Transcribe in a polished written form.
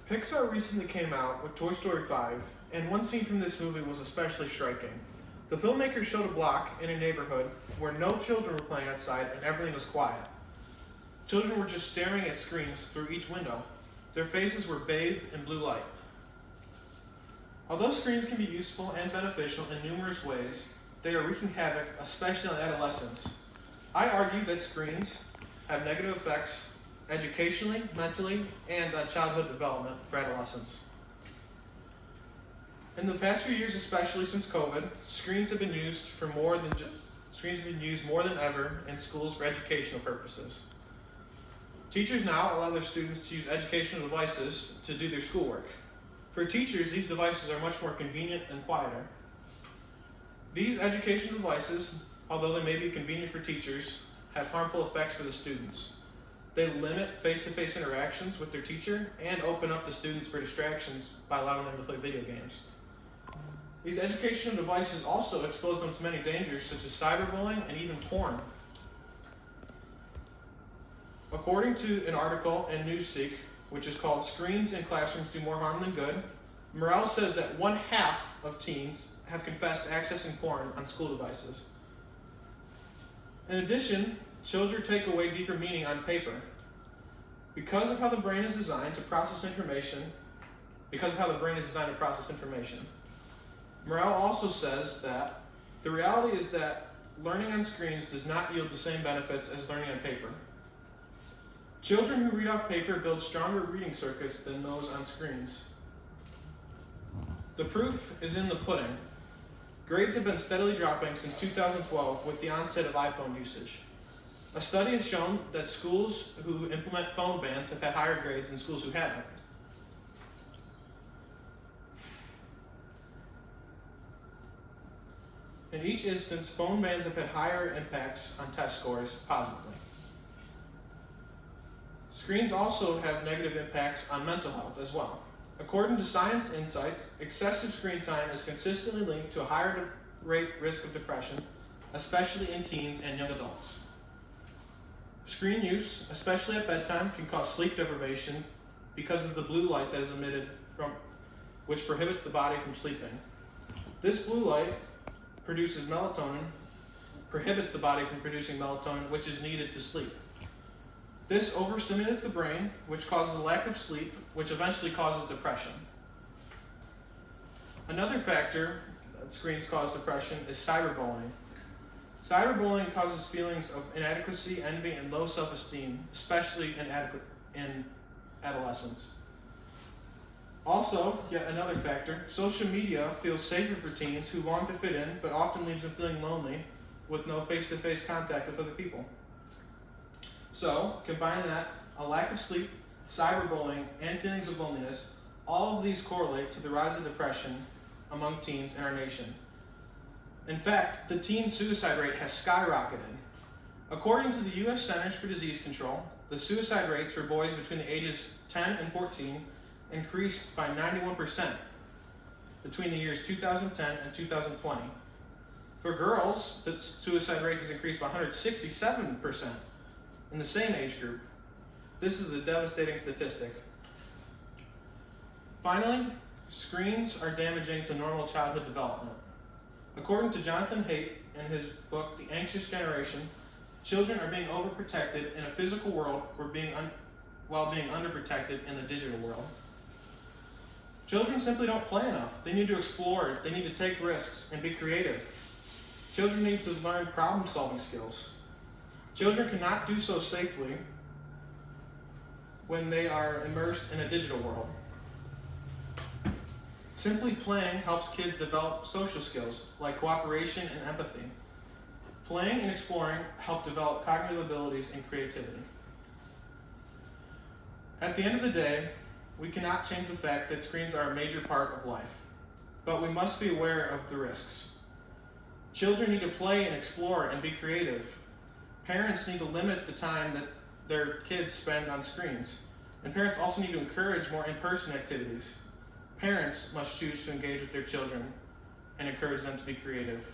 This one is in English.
Pixar recently came out with Toy Story 5, and one scene from this movie was especially striking. The filmmakers showed a block in a neighborhood where no children were playing outside and everything was quiet. Children were just staring at screens through each window. Their faces were bathed in blue light. Although screens can be useful and beneficial in numerous ways, they are wreaking havoc, especially on adolescents. I argue that screens have negative effects educationally, mentally, and on childhood development for adolescents. In the past few years, especially since COVID, screens have been used more than ever in schools for educational purposes. Teachers now allow their students to use educational devices to do their schoolwork. For teachers, these devices are much more convenient and quieter. These educational devices, although they may be convenient for teachers, have harmful effects for the students. They limit face-to-face interactions with their teacher and open up the students for distractions by allowing them to play video games. These educational devices also expose them to many dangers such as cyberbullying and even porn. According to an article in Newsseek, which is called Screens in Classrooms Do More Harm Than Good, Morrell says that 1/2 of teens have confessed accessing porn on school devices. In addition, children take away deeper meaning on paper. Because of how the brain is designed to process information, Morrell also says that the reality is that learning on screens does not yield the same benefits as learning on paper. Children who read off paper build stronger reading circuits than those on screens. The proof is in the pudding. Grades have been steadily dropping since 2012 with the onset of iPhone usage. A study has shown that schools who implement phone bans have had higher grades than schools who haven't. In each instance, phone bans have had higher impacts on test scores positively. Screens also have negative impacts on mental health as well. According to Science Insights, excessive screen time is consistently linked to a higher rate risk of depression, especially in teens and young adults. Screen use, especially at bedtime, can cause sleep deprivation because of the blue light that is emitted which prohibits the body from sleeping. This blue light prohibits the body from producing melatonin, which is needed to sleep. This overstimulates the brain, which causes a lack of sleep, which eventually causes depression. Another factor that screens cause depression is cyberbullying. Cyberbullying causes feelings of inadequacy, envy, and low self-esteem, especially in adolescence. Also, yet another factor, social media feels safer for teens who long to fit in, but often leaves them feeling lonely with no face-to-face contact with other people. So, combine that, a lack of sleep, cyberbullying, and feelings of loneliness, all of these correlate to the rise of depression among teens in our nation. In fact, the teen suicide rate has skyrocketed. According to the U.S. Centers for Disease Control, the suicide rates for boys between the ages 10 and 14 increased by 91% between the years 2010 and 2020. For girls, the suicide rate has increased by 167% in the same age group. This is a devastating statistic. Finally, screens are damaging to normal childhood development. According to Jonathan Haidt in his book, The Anxious Generation, children are being overprotected in a physical world while being underprotected in the digital world. Children simply don't play enough. They need to explore, they need to take risks and be creative. Children need to learn problem-solving skills. Children cannot do so safely when they are immersed in a digital world. Simply playing helps kids develop social skills like cooperation and empathy. Playing and exploring help develop cognitive abilities and creativity. At the end of the day, we cannot change the fact that screens are a major part of life, but we must be aware of the risks. Children need to play and explore and be creative. Parents need to limit the time that their kids spend on screens, and parents also need to encourage more in-person activities. Parents must choose to engage with their children and encourage them to be creative.